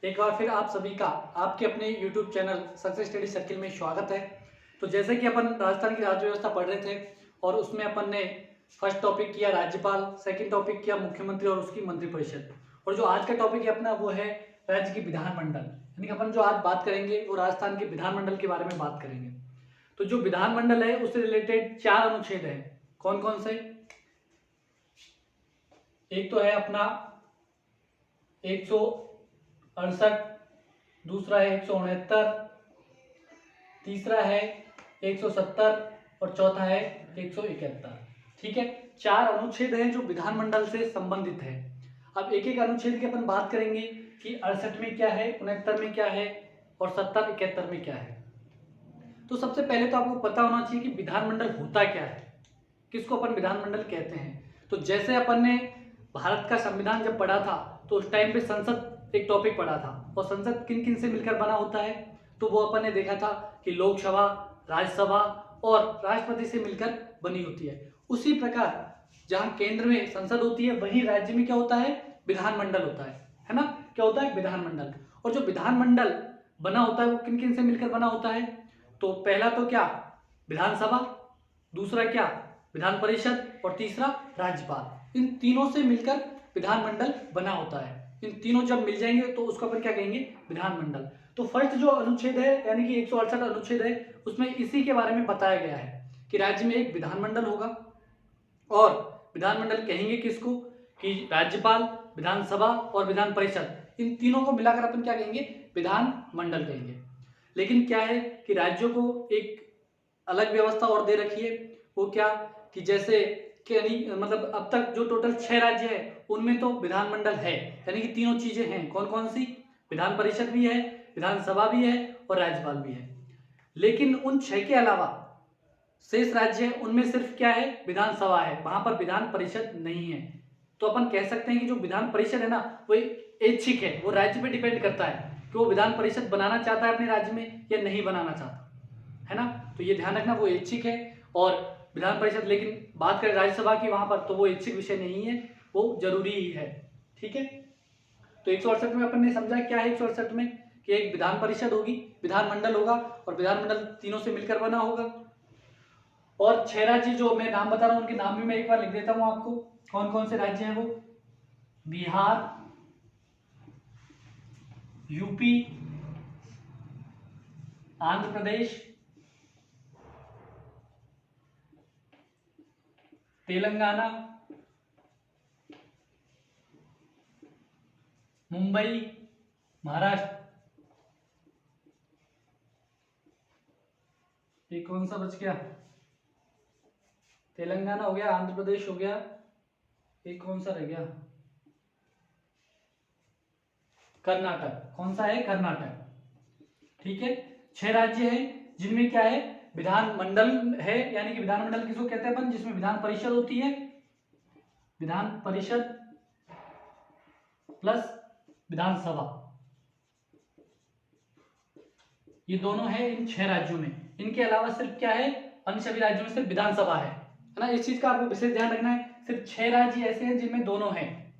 एक बार फिर आप सभी का आपके अपने YouTube channel success study circle में स्वागत है। तो जैसे कि अपन राजस्थान की राज्य व्यवस्था पढ़ रहे थे और उसमें अपन ने फर्स्ट टॉपिक किया राज्यपाल, सेकंड टॉपिक किया मुख्यमंत्री और उसकी मंत्रिपरिषद, और जो आज का टॉपिक है अपना वो है राज्य की विधानमंडल। यानी कि अपन जो आज बात करेंगे वो राजस्थान के विधानमंडल के बारे में बात करेंगे। तो जो विधानमंडल है उससे रिलेटेड 4 अनुच्छेद है। कौन कौन से? एक तो है अपना 168, दूसरा है 169, तीसरा है 170 और चौथा है 171। ठीक है, 4 अनुच्छेद हैं जो विधानमंडल से संबंधित है। अब एक एक अनुच्छेद की अपन बात करेंगे कि 68 में क्या है, 69 में क्या है और 70, 71 में क्या है। तो सबसे पहले तो आपको पता होना चाहिए कि विधानमंडल होता क्या है, किसको अपन विधानमंडल कहते हैं। तो जैसे अपन ने भारत का संविधान जब पढ़ा था तो उस टाइम पे संसद एक टॉपिक पढ़ा था, और संसद किन किन से मिलकर बना होता है, तो वो अपन ने देखा था कि लोकसभा, राज्यसभा और राष्ट्रपति से मिलकर बनी होती है। उसी प्रकार जहां केंद्र में संसद होती है वहीं राज्य में क्या होता है, विधानमंडल होता है ना। क्या होता है, विधानमंडल। और जो विधानमंडल बना होता है वो किन किन से मिलकर बना होता है, तो पहला तो क्या, विधानसभा, दूसरा क्या, विधान परिषद और तीसरा राज्यपाल। इन तीनों से मिलकर विधानमंडल बना होता है। इन तीनों जब मिल जाएंगे तो उसको अपन क्या कहेंगे, विधानमंडल। तो फर्स्ट जो अनुच्छेद है यानी कि 168 अनुच्छेद है उसमें इसी के बारे में बताया गया है कि राज्य में एक विधानमंडल होगा। और विधानमंडल कहेंगे किसको, कि राज्यपाल, विधानसभा और विधान परिषद, इन तीनों को मिलाकर अपन क्या कहेंगे, विधानमंडल कहेंगे। लेकिन क्या है कि राज्यों को एक अलग व्यवस्था और दे रखी है। वो क्या कि जैसे मतलब अब तक जो टोटल 6 राज्य है उनमें तो विधानमंडल है, यानी कि तीनों चीजें हैं। कौन कौन सी, विधान परिषद भी है, विधानसभा भी है और राज्यपाल भी है। लेकिन उन 6 के अलावा शेष राज्य है उनमें सिर्फ क्या है, विधानसभा है, वहां पर विधान परिषद नहीं है। तो अपन कह सकते हैं कि जो विधान परिषद है ना वो ऐच्छिक है, वो राज्य पे डिपेंड करता है कि वो विधान परिषद बनाना चाहता है अपने राज्य में या नहीं बनाना चाहता, है ना। तो ये ध्यान रखना, वो ऐच्छिक है। और विधान परिषद, लेकिन बात करें राज्यसभा की वहां पर तो वो ऐच्छिक विषय नहीं है, वो जरूरी ही है। ठीक है, तो 168 में अपन ने समझा क्या है 168 में, कि एक विधान परिषद होगी, विधानमंडल होगा और विधानमंडल तीनों से मिलकर बना होगा। और 6 राज्य जो मैं नाम बता रहा हूं उनके नाम भी मैं एक बार लिख देता हूं आपको। कौन कौन से राज्य हैं वो, बिहार, यूपी, आंध्र प्रदेश, तेलंगाना, मुंबई, महाराष्ट्र। ये कौन सा बच गया, तेलंगाना हो गया, आंध्र प्रदेश हो गया, एक कौन सा रह गया, कर्नाटक। कौन सा है, कर्नाटक। ठीक है, 6 राज्य हैं जिनमें क्या है, विधानमंडल है। यानी कि विधानमंडल किसको कहते हैं अपन, जिसमें विधान परिषद होती है, विधान परिषद प्लस विधानसभा, ये दोनों है इन 6 राज्यों में। इनके अलावा सिर्फ क्या है, अन्य सभी राज्यों में सिर्फ विधानसभा है ना। इस चीज का आपको विशेष ध्यान रखना है, सिर्फ 6 राज्य ऐसे हैं जिनमें दोनों हैं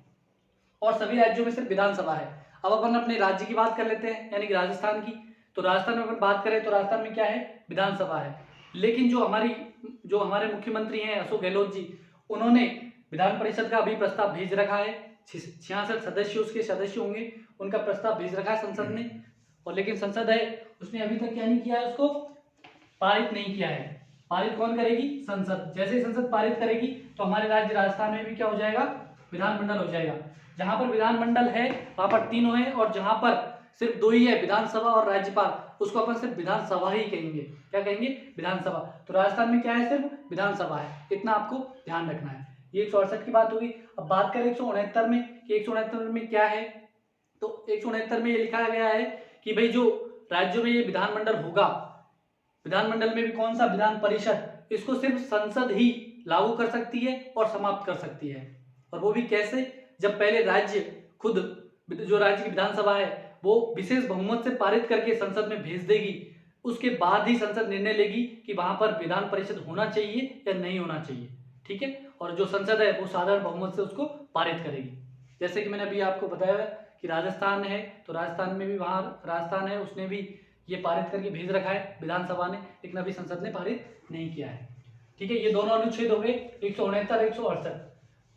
और सभी राज्यों में सिर्फ विधानसभा है। अब अपन अपने राज्य की बात कर लेते हैं, यानी कि राजस्थान की। तो राजस्थान में अपन बात करें तो राजस्थान में क्या है, विधानसभा है। लेकिन जो हमारे मुख्यमंत्री हैं अशोक गहलोत जी, उन्होंने विधान परिषद का अभी प्रस्ताव भेज रखा है। 66 सदस्य उसके सदस्य होंगे, उनका प्रस्ताव भेज रखा है संसद ने। और लेकिन संसद है उसने अभी तक क्या नहीं किया है, उसको पारित नहीं किया है। पारित कौन करेगी, संसद। जैसे ही संसद पारित करेगी तो हमारे राज्य राजस्थान में भी क्या हो जाएगा, विधानमंडल हो जाएगा। जहां पर विधानमंडल है वहां पर तीनों है, और जहां पर सिर्फ 2 ही है, विधानसभा और राज्यपाल, उसको अपन सिर्फ विधानसभा ही कहेंगे। क्या कहेंगे, विधानसभा। तो राजस्थान में क्या है, सिर्फ विधानसभा है, इतना आपको ध्यान रखना है। ये 168 की बात होगी। अब बात करें 169 में कि 169 में क्या है, तो 169 में ये लिखा गया है कि भाई जो राज्यों में ये विधानमंडल होगा, विधानमंडल में भी कौन सा, विधान परिषद, इसको सिर्फ संसद ही लागू कर सकती है और समाप्त कर सकती है। और वो भी कैसे, जब पहले राज्य खुद, जो राज्य की विधानसभा है वो विशेष बहुमत से पारित करके संसद में भेज देगी, उसके बाद ही संसद निर्णय लेगी कि वहां पर विधान परिषद होना चाहिए या नहीं होना चाहिए। ठीक है, और जो संसद है वो साधारण बहुमत से उसको पारित करेगी। जैसे कि मैंने अभी आपको बताया कि राजस्थान है तो राजस्थान में भी वहाँ राजस्थान है उसने भी ये पारित करके भेज रखा है विधानसभा ने, लेकिन अभी संसद ने पारित नहीं किया है। ठीक है, ये दोनों अनुच्छेद हो गए 169 168।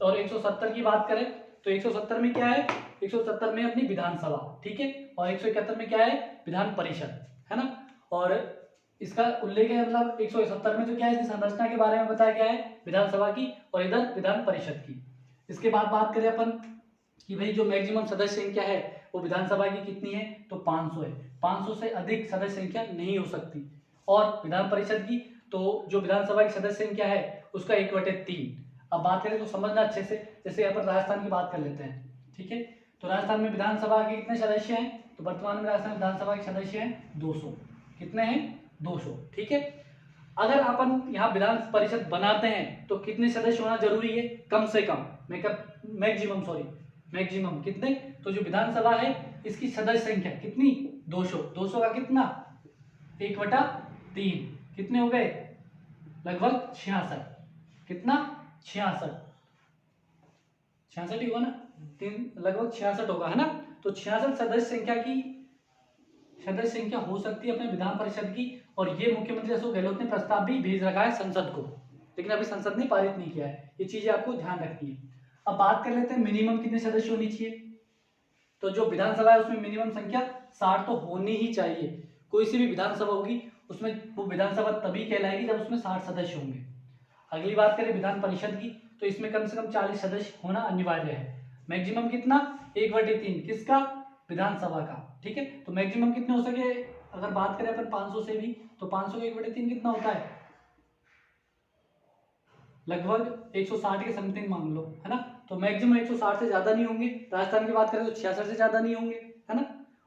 और 170 की बात करें तो 170 में क्या है, 170 में अपनी विधानसभा, ठीक है, और 171 में क्या है, विधान परिषद, है ना। और इसका उल्लेख है मतलब 170 में तो क्या है, इसकी संरचना के बारे में बताया गया है विधानसभा की, और इधर विधान परिषद की। इसके बाद बात करें अपन कि भाई जो मैक्सिमम सदस्य संख्या है वो विधानसभा की कितनी है, तो 500 है। 500 से अधिक सदस्य संख्या नहीं हो सकती। और विधान परिषद की तो जो विधानसभा की सदस्य संख्या है उसका 1/3। अब बात करें तो समझना अच्छे से, जैसे अपन राजस्थान की बात कर लेते हैं, ठीक है। तो राजस्थान में विधानसभा के कितने सदस्य हैं, तो वर्तमान में राजस्थान विधानसभा के सदस्य हैं 200। कितने हैं, 200, ठीक है। अगर अपन यहाँ विधान परिषद बनाते हैं तो कितने सदस्य होना जरूरी है, कम से कम, मैक्सिमम कितने, तो जो विधानसभा है इसकी सदस्य संख्या कितनी, 200। 200 का कितना, 1/3, कितने हो गए, लगभग 66। कितना, 66 ही होगा ना, लगभग 66 होगा, है ना। तो 66 सदस्य संख्या हो सकती है अपने विधान परिषद की। और ये मुख्यमंत्री अशोक गहलोत ने प्रस्ताव भी भेज रखा है संसद को, लेकिन अभी संसद ने पारित नहीं किया है। ये चीजें आपको ध्यान रखनी है। अब बात कर लेते हैं मिनिमम कितने सदस्य होनी चाहिए। तो जो विधानसभा है उसमें मिनिमम संख्या 60 तो होनी ही चाहिए। कोई सी भी विधानसभा होगी उसमें वो विधानसभा तभी कहलाएगी जब उसमें 60 सदस्य होंगे। अगली बात करें विधान परिषद की, तो इसमें कम से कम 40 सदस्य होना अनिवार्य है। मैक्सिमम कितना, 1/3, किसका, विधानसभा का, ठीक है। तो मैक्सिमम कितने हो सके, अगर बात करें अपन 500 से भी, तो 500 का 1/3 कितना होता है, लगभग 160 के समथिंग मान लो, है ना। तो मैक्सिमम 160 से ज्यादा नहीं होंगे। राजस्थान की बात करें तो 66 से ज्यादा नहीं होंगे, है ना।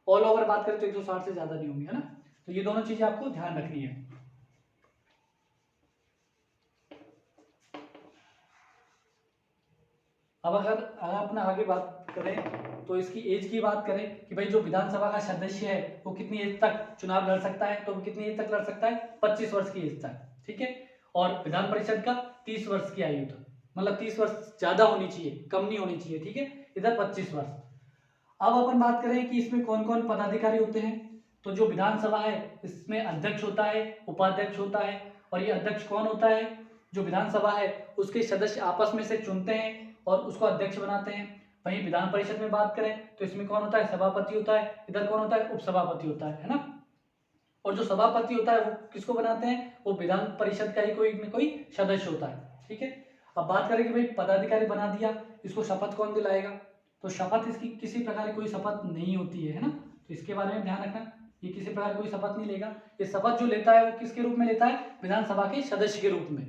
ऑल ओवर बात करें तो 160 से ज्यादा नहीं होंगे, है ना। तो ये दोनों चीजें आपको ध्यान रखनी है। अब अगर अपना आगे बात करें तो इसकी एज की बात करें कि भाई जो विधानसभा का सदस्य है वो कितनी एज तक चुनाव लड़ सकता है, तो वो कितनी एज तक लड़ सकता है, 25 वर्ष की एज तक, ठीक है। और विधान परिषद का 30 वर्ष की आयु तक, मतलब 30 वर्ष ज्यादा होनी चाहिए, कम नहीं होनी चाहिए, ठीक है। इधर 25 वर्ष। अब अपन बात करें कि इसमें कौन कौन पदाधिकारी होते हैं। तो जो विधानसभा है इसमें अध्यक्ष होता है, उपाध्यक्ष होता है। और ये अध्यक्ष कौन होता है, जो विधानसभा है उसके सदस्य आपस में से चुनते हैं और उसको अध्यक्ष बनाते हैं। वहीं विधान परिषद में बात करें तो इसमें कौन होता है, सभापति होता है। इधर कौन होता है, उपसभापति होता है ना। और जो सभापति होता है वो किसको बनाते हैं, वो विधान परिषद का ही कोई सदस्य होता है, ठीक है। अब बात करें कि भाई पदाधिकारी बना दिया, इसको शपथ कौन दिलाएगा। तो शपथ इसकी किसी प्रकार की कोई शपथ नहीं होती है ना। तो इसके बारे में ध्यान रखना, ये किसी प्रकार कोई शपथ नहीं लेगा। ये शपथ जो लेता है वो किसके रूप में लेता है, विधानसभा के सदस्य के रूप में,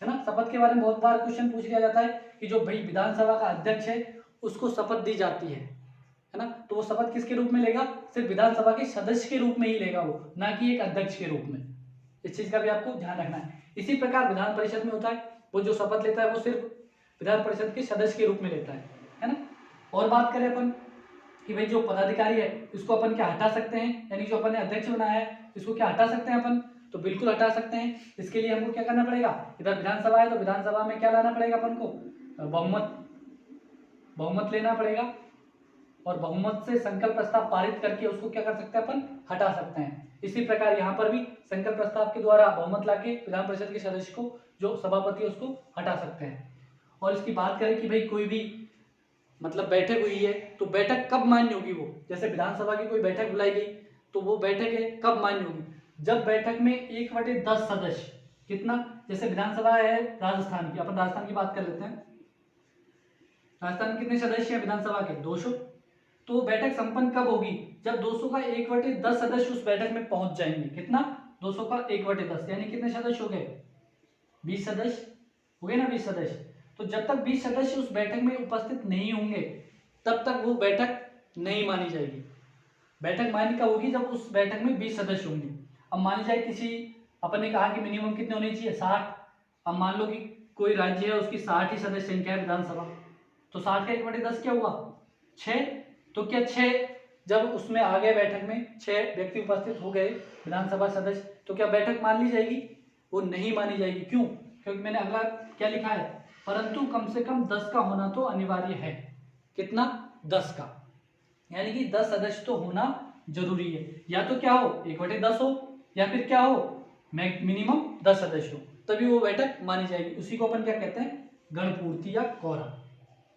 है ना। शपथ के बारे में बहुत बार क्वेश्चन पूछ लिया जाता है कि जो भाई विधानसभा का अध्यक्ष है उसको शपथ दी जाती है ना। तो वो शपथ किसके रूप में लेगा, सिर्फ विधानसभा के सदस्य के रूप में ही लेगा वो, ना कि एक अध्यक्ष के रूप में। इस चीज का भी आपको ध्यान रखना है। इसी प्रकार विधान परिषद में होता है, वो जो शपथ लेता है वो सिर्फ विधान परिषद के सदस्य के रूप में लेता है ना। और बात करें अपन कि भाई जो पदाधिकारी है इसको अपन क्या हटा सकते हैं, यानी जो अपन ने अध्यक्ष बनाया है इसको क्या हटा सकते हैं अपन, तो बिल्कुल हटा सकते हैं। इसके लिए हमको क्या करना पड़ेगा, इधर विधानसभा है तो विधानसभा में क्या लाना पड़ेगा अपन को, बहुमत लेना पड़ेगा। और बहुमत से संकल्प प्रस्ताव पारित करके उसको क्या कर सकते हैं, अपन हटा सकते हैं। इसी प्रकार यहाँ पर भी संकल्प प्रस्ताव के द्वारा बहुमत लाके विधान परिषद के सदस्य को, जो सभापति है, उसको हटा सकते हैं। और इसकी बात करें कि भाई कोई भी मतलब बैठक हुई है तो बैठक कब मान्य होगी, वो जैसे विधानसभा की कोई बैठक बुलाई गई तो वो बैठक है कब मान्य होगी, जब बैठक में 1/10 सदस्य, कितना, जैसे विधानसभा है राजस्थान की, अपन राजस्थान की बात कर लेते हैं। राजस्थान में कितने सदस्य हैं विधानसभा के, 200। तो बैठक संपन्न कब होगी, जब 200 का 1/10 सदस्य उस बैठक में पहुंच जाएंगे। कितना, 200 का 1/10, यानी कितने सदस्य हो गए, 20 सदस्य हो गए ना, 20 सदस्य। तो जब तक 20 सदस्य उस बैठक में उपस्थित नहीं होंगे तब तक वो बैठक नहीं मानी जाएगी। बैठक मान्य कब होगी, जब उस बैठक में 20 सदस्य होंगे। अब मान लीजिए किसी, अपन ने कहा कि मिनिमम कितने होने चाहिए, 60। अब मान लो कि कोई राज्य है उसकी 60 ही सदस्य संख्या है विधानसभा, तो 60 का 1/10 क्या हुआ, 6। तो क्या 6 जब उसमें आ गए बैठक में 6 व्यक्ति उपस्थित हो गए विधानसभा सदस्य, तो क्या बैठक मान ली जाएगी, वो नहीं मानी जाएगी। क्यों, क्योंकि मैंने अगला क्या लिखा है, परंतु कम से कम 10 का होना तो अनिवार्य है। कितना, 10 का, यानी कि 10 सदस्य तो होना जरूरी है, या तो क्या हो 1/10 हो, या फिर क्या हो मिनिमम 10 सदस्य हो, तभी वो बैठक मानी जाएगी। उसी को अपन क्या कहते हैं, गणपूर्ति या कोरम।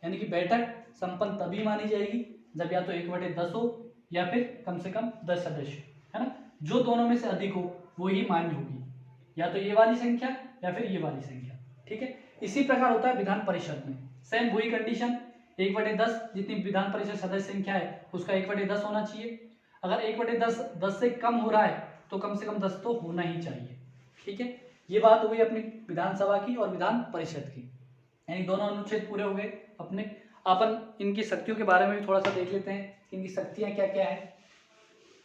यानी कि बैठक संपन्न तभी मानी जाएगी जब या तो 1/10 हो या फिर कम से कम 10 सदस्य, है ना। जो दोनों में से अधिक हो वो ही मान्य होगी, या तो ये वाली संख्या या फिर ये वाली संख्या, ठीक है। इसी प्रकार होता है विधान परिषद में, सेम वही कंडीशन, 1/10 जितनी विधान परिषद सदस्य संख्या है उसका 1/10 होना चाहिए। अगर 1/10 10 से कम हो रहा है तो कम से कम 10 तो होना ही चाहिए, ठीक है। ये बात हो गई अपनी विधानसभा की और विधान परिषद की, यानी दोनों अनुच्छेद पूरे हो गए अपने। अपन इनकी शक्तियों के बारे में भी थोड़ा सा देख लेते हैं, इनकी शक्तियां क्या क्या है।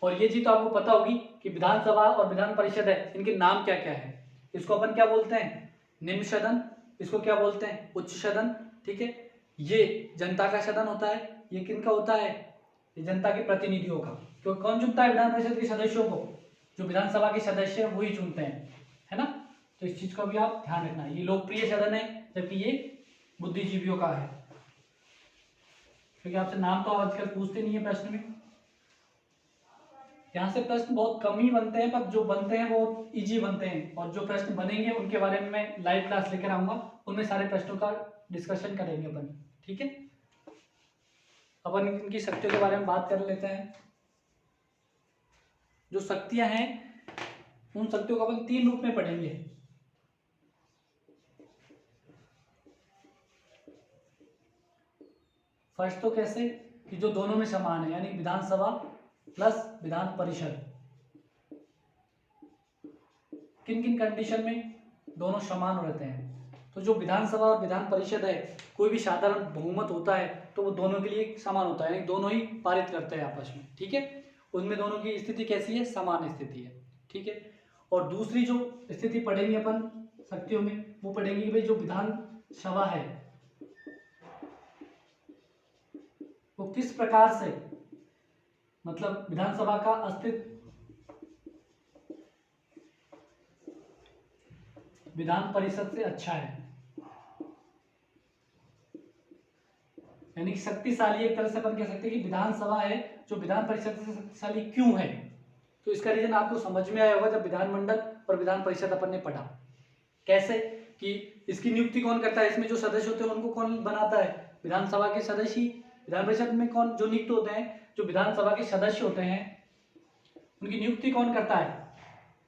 और ये चीज तो आपको पता होगी कि विधानसभा और विधान परिषद है, इनके नाम क्या क्या है। इसको अपन क्या बोलते हैं, निम्न सदन, इसको क्या बोलते हैं, उच्च सदन, ठीक है। ये जनता का सदन होता है, ये किनका होता है, ये जनता के प्रतिनिधियों का। क्योंकि कौन चुनता है विधान परिषद के सदस्यों को, जो विधानसभा के सदस्य हैं वही चुनते हैं, है ना। तो इस चीज का भी आप ध्यान रखना। ये लोकप्रिय सदन है जबकि ये बुद्धिजीवियों का है, क्योंकि आपसे नाम तो आजकल पूछते नहीं है प्रश्न में। यहाँ से प्रश्न बहुत कम ही बनते हैं, पर जो बनते हैं वो इजी बनते हैं, और जो प्रश्न बनेंगे उनके बारे में मैं लाइव क्लास लेकर आऊंगा, उनमें सारे प्रश्नों का डिस्कशन करेंगे अपन, ठीक है। अपन इनकी शक्तियों के बारे में बात कर लेते हैं। जो शक्तियां हैं उन शक्तियों को अपन 3 रूप में पढ़ेंगे। फर्स्ट तो कैसे कि जो दोनों में समान है, यानी विधानसभा प्लस विधान परिषद। किन किन कंडीशन में दोनों समान रहते हैं, तो जो विधानसभा और विधान परिषद है, कोई भी साधारण बहुमत होता है तो वो दोनों के लिए समान होता है, यानी दोनों ही पारित करते हैं आपस में, ठीक है। उनमें दोनों की स्थिति कैसी है, समान स्थिति है, ठीक है। और दूसरी जो स्थिति पढ़ेंगे अपन शक्तियों में, वो पढ़ेंगे कि भाई जो विधानसभा है वो किस प्रकार से, मतलब विधानसभा का अस्तित्व विधान परिषद से अच्छा है, यानी कि शक्तिशाली। एक तरह से अपन कह सकते हैं कि विधानसभा है जो विधान परिषद से शक्तिशाली क्यों है। तो इसका रीजन आपको समझ में आया होगा जब विधानमंडल और विधान परिषद अपन ने पढ़ा। कैसे कि इसकी नियुक्ति कौन करता है, इसमें जो सदस्य होते हैं उनको कौन बनाता है, विधानसभा के सदस्य। विधान परिषद में कौन जो नियुक्त होते हैं, जो विधानसभा के सदस्य होते हैं, उनकी नियुक्ति कौन करता है,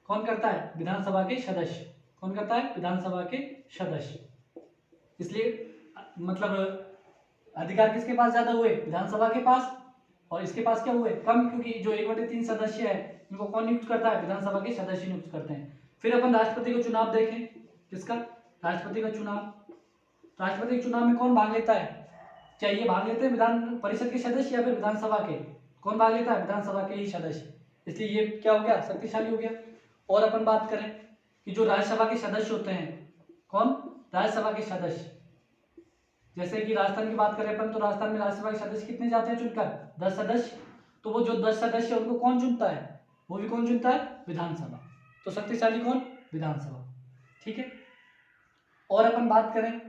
कौन करता है, विधानसभा के सदस्य। कौन करता है, विधानसभा के सदस्य। इसलिए मतलब अधिकार किसके पास ज्यादा हुए, विधानसभा के पास, और इसके पास क्या हुए, कम, क्योंकि जो 1/3 सदस्य है इनको कौन नियुक्त करता है, विधानसभा के सदस्य नियुक्त करते हैं। फिर अपन राष्ट्रपति का चुनाव देखें, किसका, राष्ट्रपति का चुनाव। राष्ट्रपति के चुनाव में कौन भाग लेता है, चाहिए भाग लेते हैं विधान परिषद के सदस्य या फिर विधानसभा के, कौन भाग लेता है, विधानसभा के ही सदस्य। इसलिए ये क्या हो गया, शक्तिशाली हो गया। और अपन बात करें कि जो राज्यसभा के सदस्य होते हैं, कौन, राज्यसभा के सदस्य। जैसे कि राजस्थान की बात करें अपन, तो राजस्थान में राज्यसभा के सदस्य कितने जाते हैं चुनकर, 10 सदस्य। तो वो जो 10 सदस्य उनको कौन चुनता है, वो भी कौन चुनता है, विधानसभा। तो शक्तिशाली कौन, विधानसभा, ठीक है। और अपन बात करें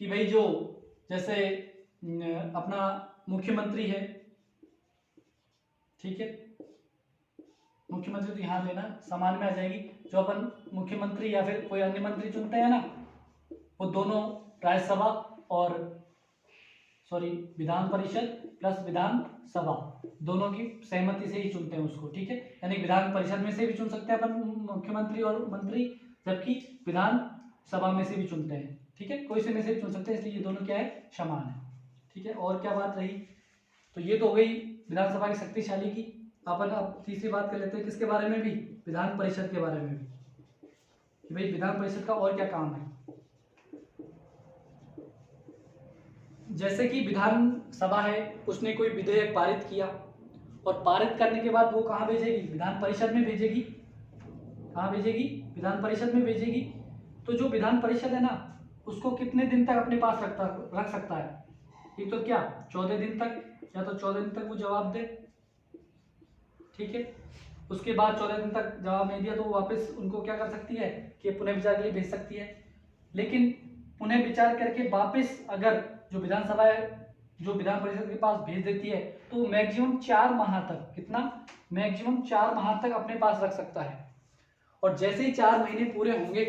कि भाई जो जैसे अपना मुख्यमंत्री है, ठीक है, मुख्यमंत्री तो यहाँ लेना समान में आ जाएगी। जो अपन मुख्यमंत्री या फिर कोई अन्य मंत्री चुनते हैं ना, वो दोनों राज्यसभा और विधान परिषद प्लस विधान सभा दोनों की सहमति से ही चुनते हैं उसको, ठीक है। यानी विधान परिषद में से भी चुन सकते हैं अपन मुख्यमंत्री और मंत्री, जबकि विधान सभा में से भी चुनते हैं, ठीक है, कोई से में से भी चुन सकते हैं। इसलिए ये दोनों क्या है, समान है, ठीक है। और क्या बात रही, तो ये तो हो गई विधानसभा की शक्तिशाली की। अपन अब तीसरी बात कर लेते हैं किसके बारे में भी, विधान परिषद के बारे में भी, कि भाई विधान परिषद का और क्या काम है। जैसे कि विधानसभा है, उसने कोई विधेयक पारित किया और पारित करने के बाद वो कहाँ भेजेगी, विधान परिषद में भेजेगी। कहाँ भेजेगी, विधान परिषद में भेजेगी। तो जो विधान परिषद है ना, उसको कितने दिन तक अपने पास रख सकता है, एक तो क्या 14 दिन तक, या तो 14 दिन तक वो जवाब दे, ठीक है। उसके बाद 14 दिन तक जवाब नहीं दिया तो वो वापस उनको क्या कर सकती है कि पुनः विचार के लिए भेज सकती है। लेकिन पुनः विचार करके वापस अगर जो विधानसभा है जो विधान परिषद के पास भेज देती है तो मैक्सिमम 4 माह तक, कितना, मैक्सिमम 4 माह तक अपने पास रख सकता है। और जैसे ही 4 महीने पूरे होंगे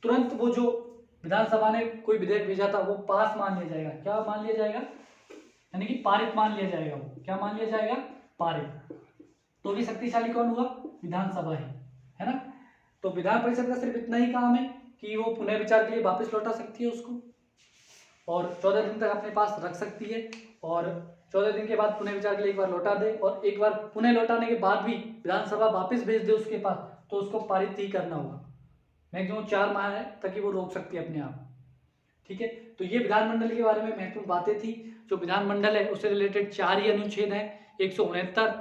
तुरंत वो जो विधानसभा ने कोई विधेयक भेजा था वो पास मान लिया जाएगा। क्या मान लिया जाएगा, यानी कि पारित मान लिया जाएगा। वो क्या मान लिया जाएगा, पारित। तो भी शक्तिशाली कौन हुआ, विधानसभा ही, है ना। तो विधान परिषद का सिर्फ इतना ही काम है कि वो पुनः विचार के लिए वापस लौटा सकती है उसको, और 14 दिन तक अपने पास रख सकती है, और 14 दिन के बाद पुनः विचार के लिए एक बार लौटा दे, और एक बार पुनः लौटाने के बाद भी विधानसभा वापस भेज दे उसके पास तो उसको पारित ही करना होगा। मैक्सिमम 4 माह तक ही वो रोक सकती है अपने आप। ठीक है, तो ये विधानमंडल के बारे में महत्वपूर्ण बातें थी। जो विधानमंडल है उससे रिलेटेड 4 ही अनुच्छेद हैं, 169,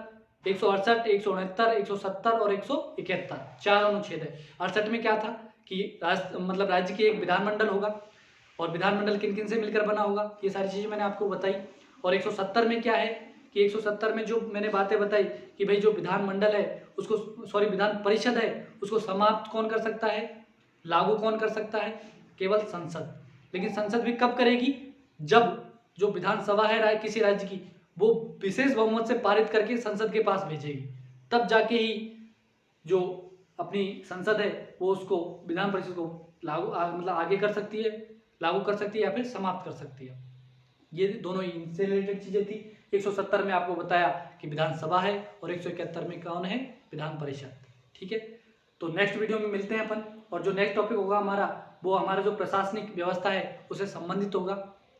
168, 169, 170 और 171, 4 अनुच्छेद है। 68 में क्या था कि राज्य की एक विधानमंडल होगा, और विधानमंडल किन किन से मिलकर बना होगा, ये सारी चीज़ें मैंने आपको बताई। और 170 में क्या है कि 170 में जो मैंने बातें बताई कि भाई जो विधानमंडल है उसको, सॉरी विधान परिषद है उसको समाप्त कौन कर सकता है, लागू कौन कर सकता है, केवल संसद। लेकिन संसद भी कब करेगी, जब जो विधानसभा है किसी राज्य की वो विशेष बहुमत से पारित करके संसद के पास भेजेगी, तब जाके ही जो अपनी संसद है वो उसको विधान परिषद को लागू मतलब आगे कर सकती है, लागू कर सकती है या फिर समाप्त कर सकती है। ये दोनों ही इनसे रिलेटेड चीजें थी। 170 में आपको बताया कि विधानसभा है, और 171 में कौन है, विधान परिषद। ठीक है, तो नेक्स्ट वीडियो में मिलते हैं अपन, और जो नेक्स्ट टॉपिक होगा हमारा वो हमारा जो प्रशासनिक व्यवस्था है उससे संबंधित होगा।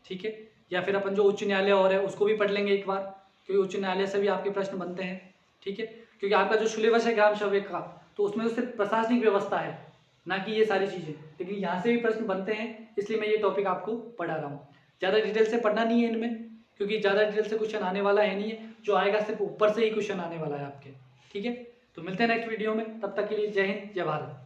ठीक है, या फिर अपन जो उच्च न्यायालय और है उसको भी पढ़ लेंगे एक बार, क्योंकि उच्च न्यायालय से भी आपके प्रश्न बनते हैं। ठीक है, क्योंकि आपका जो सिलेबस है ग्राम सेवक का तो उसमें तो सिर्फ प्रशासनिक व्यवस्था है, ना कि ये सारी चीज़ें, लेकिन यहाँ से भी प्रश्न बनते हैं, इसलिए मैं ये टॉपिक आपको पढ़ा रहा हूँ। ज़्यादा डिटेल से पढ़ना नहीं है इनमें, क्योंकि ज़्यादा डिटेल से क्वेश्चन आने वाला है नहीं है, जो आएगा सिर्फ ऊपर से ही क्वेश्चन आने वाला है आपके। ठीक है, तो मिलते हैं नेक्स्ट वीडियो में, तब तक के लिए जय हिंद, जय भारत।